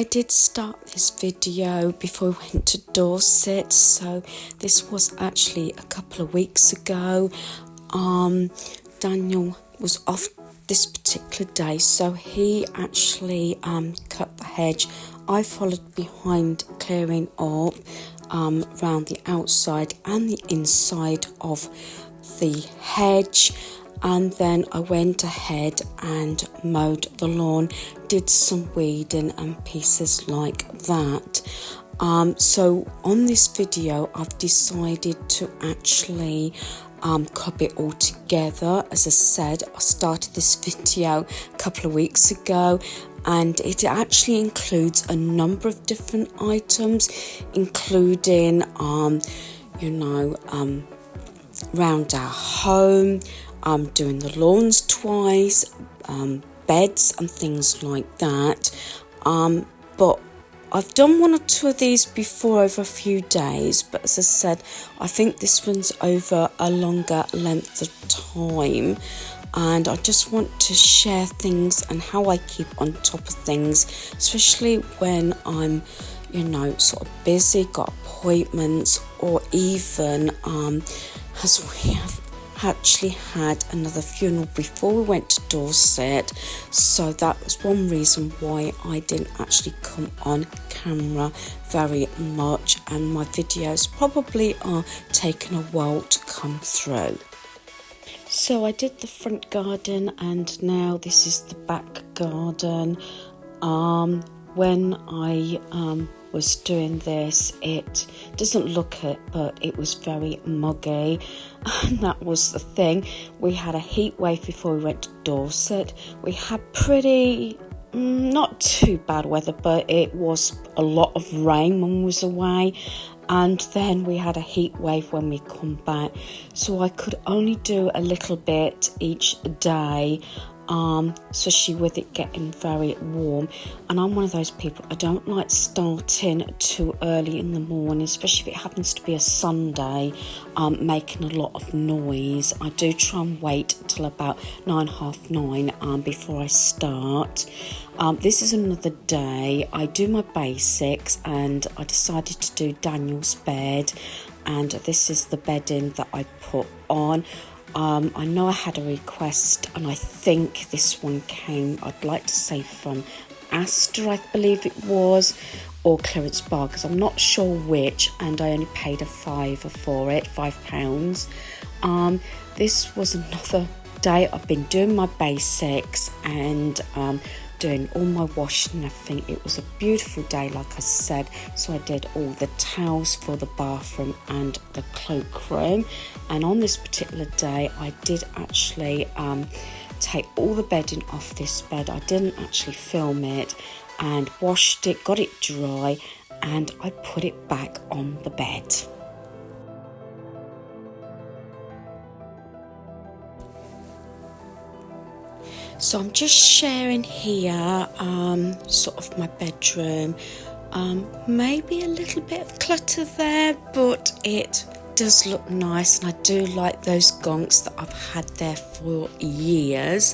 I did start this video before we went to Dorset, so this was actually a couple of weeks ago. Daniel was off this particular day, so he actually cut the hedge. I followed behind, clearing up around the outside and the inside of the hedge, and then I went ahead and mowed the lawn, did some weeding and pieces like that. So on this video I've decided to actually club it all together. As I said, I started this video a couple of weeks ago, and it actually includes a number of different items, including round our home, doing the lawns twice, beds and things like that. But I've done one or two of these before over a few days, but as I said, I think this one's over a longer length of time, and I just want to share things and how I keep on top of things, especially when I'm sort of busy, got appointments, or even as we have actually had another funeral before we went to Dorset, so that was one reason why I didn't actually come on camera very much, and my videos probably are taking a while to come through. So I did the front garden, and now this is the back garden. When I was doing this, it doesn't look it, but it was very muggy, and that was the thing. We had a heat wave before we went to Dorset. We had pretty not too bad weather, but it was a lot of rain when we was away, and then we had a heat wave when we come back, so I could only do a little bit each day, especially with it getting very warm. And I'm one of those people, I don't like starting too early in the morning, especially if it happens to be a Sunday, making a lot of noise. I do try and wait till about 9:30 before I start. This is another day. I do my basics, and I decided to do Daniel's bed, and this is the bedding that I put on. I know I had a request, and I think this one came, I'd like to say, from Asda, I believe it was, or Clearance Bar, because I'm not sure which, and I only paid a fiver for it, £5. This was another day. I've been doing my basics and doing all my washing and everything. It was a beautiful day, like I said, so I did all the towels for the bathroom and the cloakroom. And on this particular day, I did actually take all the bedding off this bed. I didn't actually film it, and washed it, got it dry, and I put it back on the bed. So I'm just sharing here sort of my bedroom. Maybe a little bit of clutter there, but it does look nice, and I do like those gonks that I've had there for years.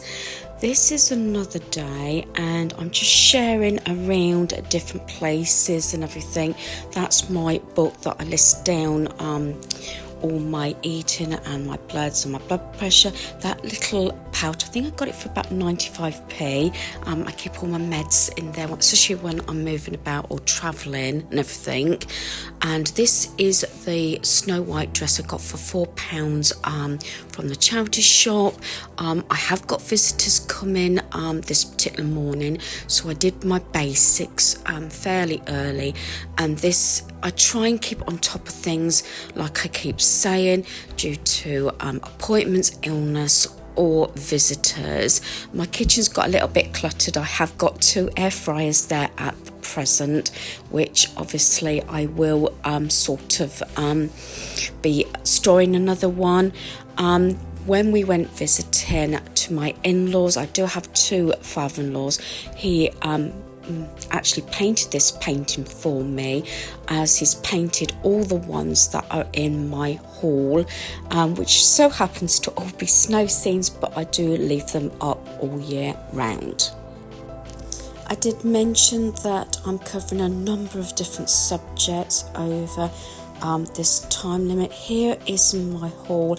This is another day, and I'm just sharing around at different places and everything. That's my book that I list down all my eating and my bloods and my blood pressure. That little pouch, I think I got it for about 95p. I keep all my meds in there, especially when I'm moving about or travelling and everything. And this is the Snow White dress I got for £4 from the charity shop. I have got visitors coming this particular morning, so I did my basics fairly early, and this I try and keep on top of things, like I keep saying, due to appointments, illness, or visitors. My kitchen's got a little bit cluttered. I have got 2 air fryers there at the present, which obviously I will be storing another one. When we went visiting to my in-laws, I do have 2 father-in-laws. He actually painted this painting for me, as he's painted all the ones that are in my hall, which so happens to all be snow scenes, but I do leave them up all year round. I did mention that I'm covering a number of different subjects over this time limit. Here is my haul.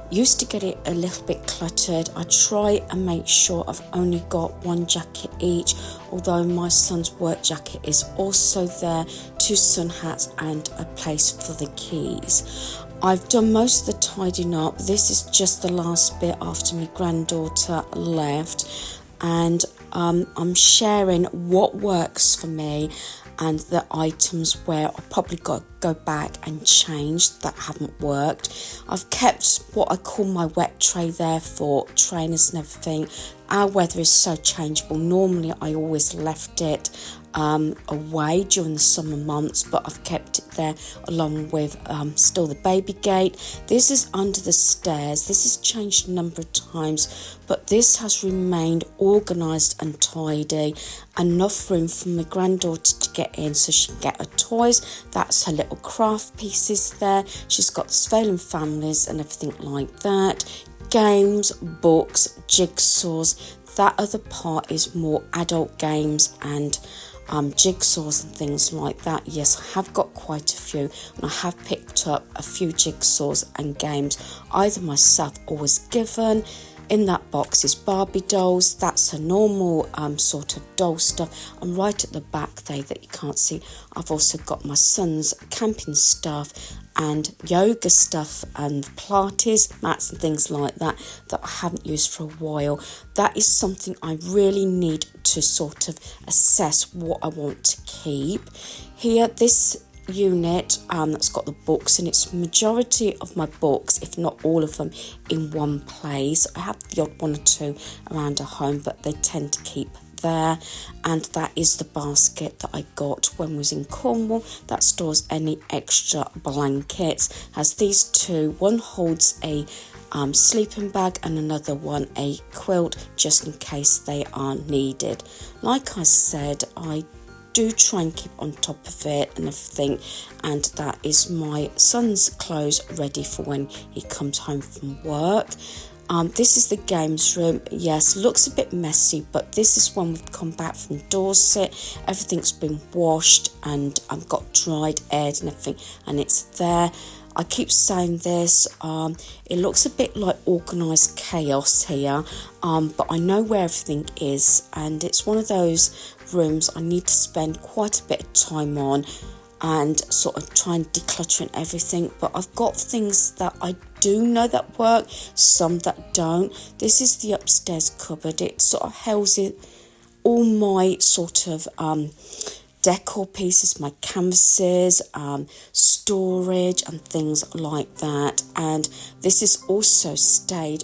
Used to get it a little bit cluttered. I try and make sure I've only got one jacket each, although my son's work jacket is also there, 2 sun hats and a place for the keys. I've done most of the tidying up. This is just the last bit after my granddaughter left, and I'm sharing what works for me and the items where I probably got to go back and change that haven't worked. I've kept what I call my wet tray there for trainers and everything. Our weather is so changeable. Normally I always left it away during the summer months, but I've kept it there along with still the baby gate. This is under the stairs. This has changed a number of times, but this has remained organised and tidy. Enough room for my granddaughter to get in so she can get her toys. That's her little craft pieces there. She's got the Svalin families and everything like that. Games, books, jigsaws. That other part is more adult games and jigsaws and things like that. Yes, I have got quite a few, and I have picked up a few jigsaws and games either myself or was given. In that box is Barbie dolls. That's a normal sort of doll stuff. And right at the back there that you can't see, I've also got my son's camping stuff and yoga stuff and Pilates mats and things like that that I haven't used for a while. That is something I really need to sort of assess what I want to keep. Here, this unit that's got the books, and it's majority of my books, if not all of them, in one place. I have the odd one or two around at home, but they tend to keep there. And that is the basket that I got when I was in Cornwall that stores any extra blankets. Has these two. One holds a sleeping bag and another one a quilt, just in case they are needed. Like I said, I do try and keep on top of it and everything, and that is my son's clothes ready for when he comes home from work. This is the games room. Yes, looks a bit messy, but this is when we've come back from Dorset. Everything's been washed and I've got dried, aired and everything, and it's there. I keep saying this, it looks a bit like organised chaos here, but I know where everything is, and it's one of those rooms I need to spend quite a bit of time on and sort of try and declutter and everything. But I've got things that I do know that work, some that don't. This is the upstairs cupboard. It sort of houses all my sort of decor pieces, my canvases, storage and things like that. And this is also stayed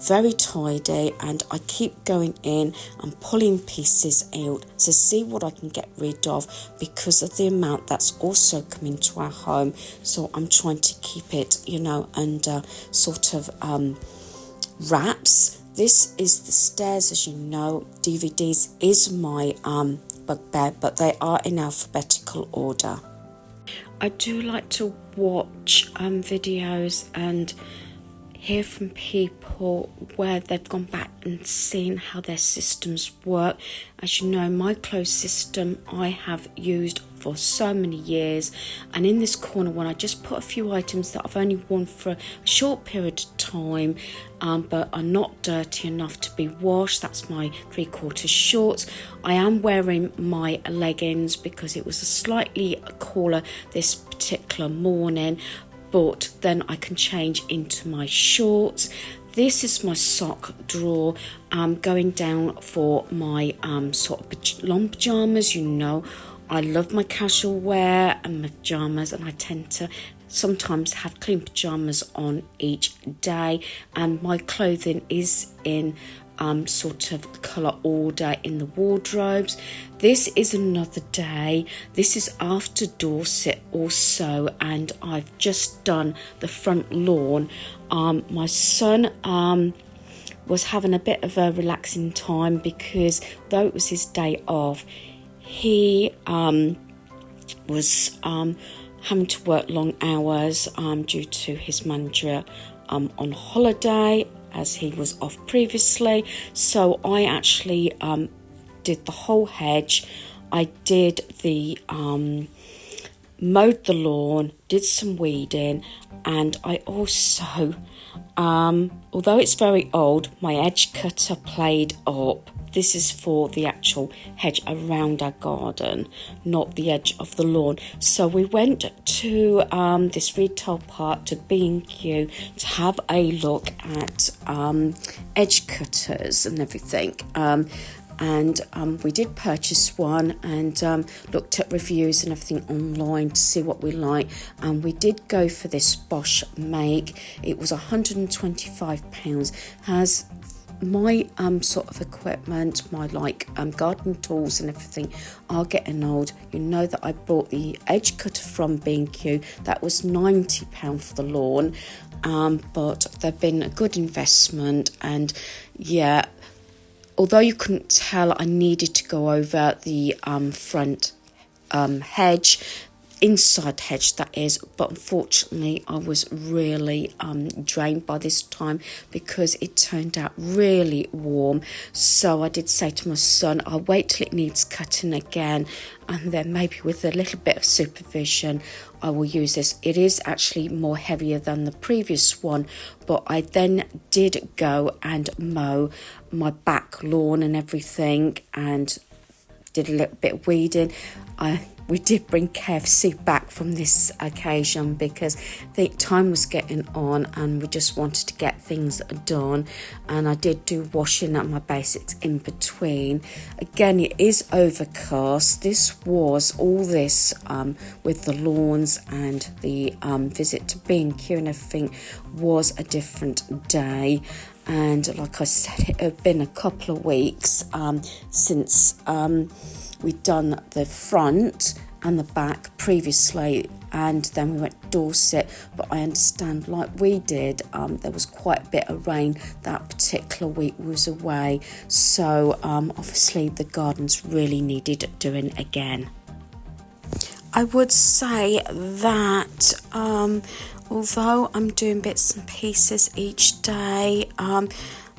very tidy, and I keep going in and pulling pieces out to see what I can get rid of because of the amount that's also coming to our home. So I'm trying to keep it, under sort of wraps. This is the stairs, as you know. DVDs is my bugbear, but they are in alphabetical order. I do like to watch videos and hear from people where they've gone back and seen how their systems work. As you know, my clothes system I have used for so many years, and in this corner one I just put a few items that I've only worn for a short period of time, but are not dirty enough to be washed. That's my 3/4 shorts. I am wearing my leggings because it was a slightly cooler this particular morning, but then I can change into my shorts. This is my sock drawer, going down for my sort of long pyjamas. I love my casual wear and my pyjamas, and I tend to sometimes have clean pyjamas on each day, and my clothing is in sort of colour order in the wardrobes. This is another day. This is after Dorset also, and I've just done the front lawn. My son was having a bit of a relaxing time because though it was his day off, he was having to work long hours due to his manager on holiday, as he was off previously. So I actually did the whole hedge. I did the mowed the lawn, did some weeding, and I also, although it's very old, my edge cutter played up. This is for the actual hedge around our garden, not the edge of the lawn. So we went to this retail park, to B&Q, to have a look at edge cutters and everything. And we did purchase one, and looked at reviews and everything online to see what we like, and we did go for this Bosch make. It was £125. Has my sort of equipment, my garden tools and everything are getting old. You know that I bought the edge cutter from B&Q. That was £90 for the lawn, but they've been a good investment. And yeah, although you couldn't tell, I needed to go over the front hedge, inside hedge that is, but unfortunately I was really drained by this time because it turned out really warm. So I did say to my son, I'll wait till it needs cutting again, and then maybe with a little bit of supervision I will use this. It is actually more heavier than the previous one, but I then did go and mow my back lawn and everything, and did a little bit of weeding. We did bring KFC back from this occasion because the time was getting on and we just wanted to get things done. And I did do washing up my basics in between. Again, it is overcast. This was all this with the lawns, and the visit to B&Q and everything was a different day. And like I said, it had been a couple of weeks since we'd done the front and the back previously, and then we went to Dorset. But I understand, like we did, there was quite a bit of rain that particular week we was away. So obviously the gardens really needed doing again. I would say that although I'm doing bits and pieces each day,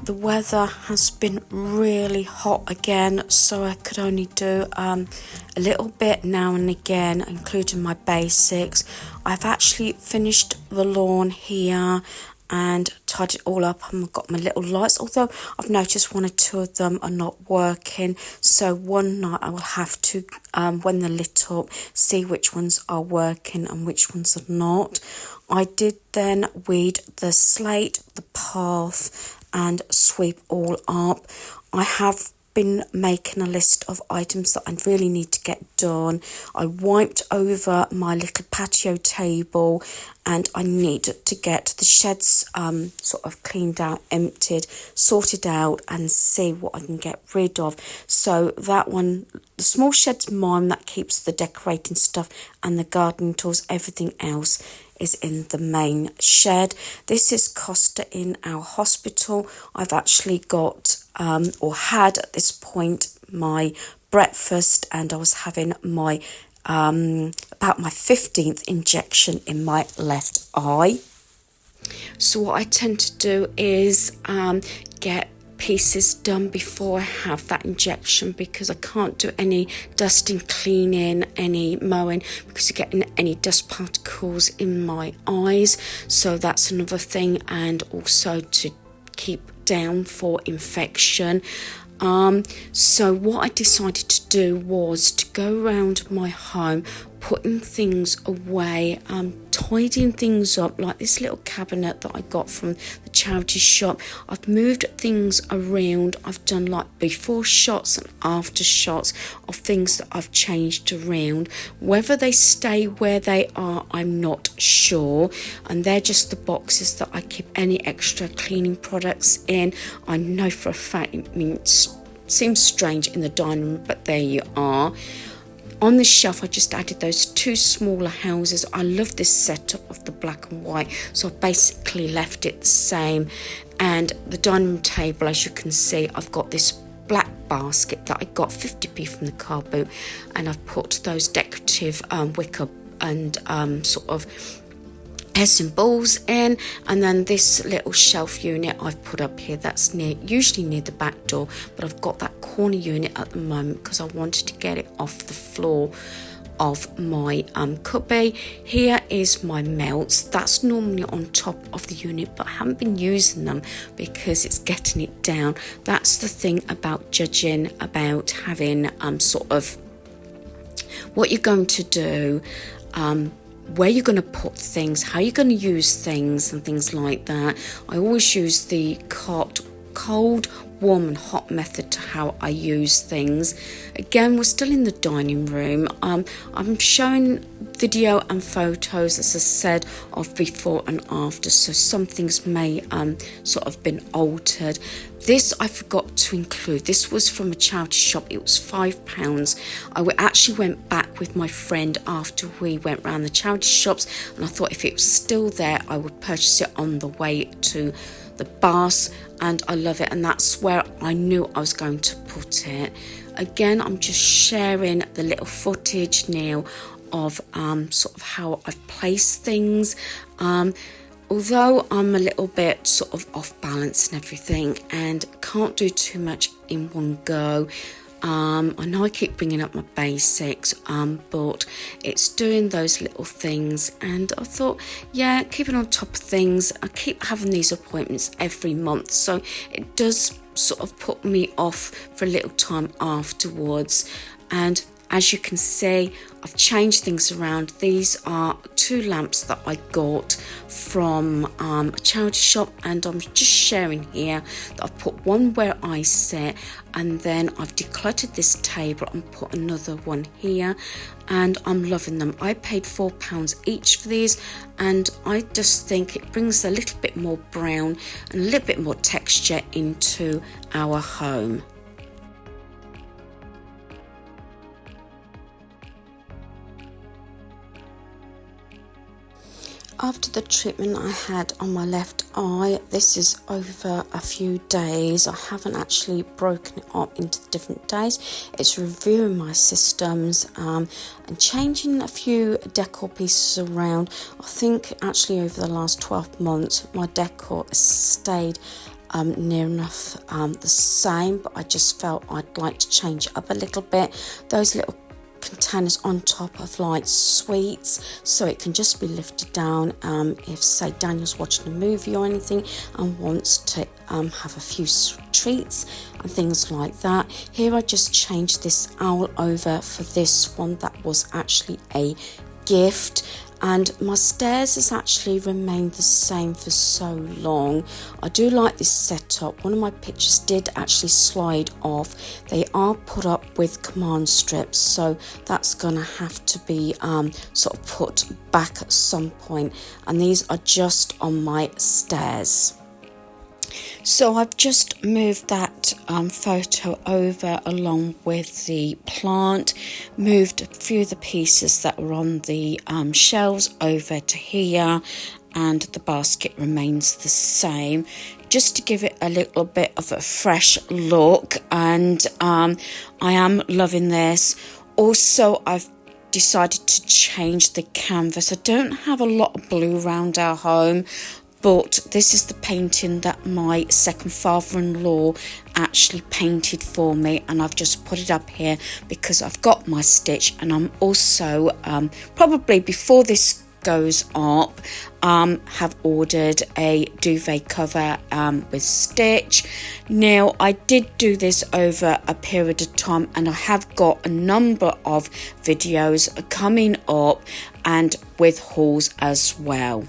the weather has been really hot again, so I could only do a little bit now and again, including my basics. I've actually finished the lawn here and tied it all up, and I've got my little lights, although I've noticed one or two of them are not working. So one night I will have to, when they're lit up, see which ones are working and which ones are not. I did then weed the slate, the path, and sweep all up. I have been making a list of items that I really need to get done. I wiped over my little patio table, and I need to get the sheds sort of cleaned out, emptied, sorted out, and see what I can get rid of. So that one, the small shed's mine, that keeps the decorating stuff and the gardening tools. Everything else is in the main shed. This is Costa in our hospital. I've actually got or had at this point my breakfast, and I was having my about my 15th injection in my left eye. So what I tend to do is get pieces done before I have that injection, because I can't do any dusting, cleaning, any mowing, because you're getting any dust particles in my eyes. So that's another thing, and also to keep down for infection. So what I decided to do was to go around my home, putting things away, tidying things up, like this little cabinet that I got from the charity shop. I've moved things around. I've done like before shots and after shots of things that I've changed around. Whether they stay where they are, I'm not sure. And they're just the boxes that I keep any extra cleaning products in. I know for a fact, it seems strange in the dining room, but there you are. On the shelf, I just added those two smaller houses. I love this setup of the black and white, so I basically left it the same. And the dining room table, as you can see, I've got this black basket that I got 50p from the car boot, and I've put those decorative wicker and sort of some balls in, and then this little shelf unit I've put up here that's usually near the back door, but I've got that corner unit at the moment because I wanted to get it off the floor of my cubby. Here is my melts. That's normally on top of the unit, but I haven't been using them because it's getting it down. That's the thing about judging, about having sort of what you're going to do, where you're going to put things, how you're going to use things and things like that. I always use the cold, warm and hot method to how I use things. Again, we're still in the dining room. I'm showing video and photos, as I said, of before and after, so some things may sort of been altered. This I forgot to include. This was from a charity shop. It was £5. I actually went back with my friend after we went round the charity shops, and I thought if it was still there I would purchase it on the way to the bus, and I love it, and that's where I knew I was going to put it. Again, I'm just sharing the little footage now of sort of how I've placed things. Although I'm a little bit sort of off balance and everything and can't do too much in one go, I know I keep bringing up my basics, but it's doing those little things, and I thought, yeah, keeping on top of things. I keep having these appointments every month, so it does sort of put me off for a little time afterwards. And as you can see, I've changed things around. These are 2 lamps that I got from a charity shop, and I'm just sharing here that I've put one where I sit, and then I've decluttered this table and put another one here, and I'm loving them. I paid £4 each for these, and I just think it brings a little bit more brown and a little bit more texture into our home. After the treatment I had on my left eye, this is over a few days. I haven't actually broken it up into the different days. It's reviewing my systems and changing a few decor pieces around. I think actually over the last 12 months my decor has stayed near enough the same, but I just felt I'd like to change it up a little bit. Those little containers on top of like sweets, so it can just be lifted down if say Daniel's watching a movie or anything and wants to have a few treats and things like that. Here I just changed this owl over for this one that was actually a gift, and my stairs has actually remained the same for so long. I do like this setup. One of my pictures did actually slide off. They are put up with command strips, so that's gonna have to be sort of put back at some point, and these are just on my stairs. So I've just moved that photo over along with the plant, moved a few of the pieces that were on the shelves over to here, and the basket remains the same, just to give it a little bit of a fresh look, and I am loving this. Also, I've decided to change the canvas. I don't have a lot of blue around our home, but this is the painting that my second father-in-law actually painted for me, and I've just put it up here because I've got my stitch, and I'm also probably before this goes up have ordered a duvet cover with stitch. Now I did do this over a period of time, and I have got a number of videos coming up and with hauls as well.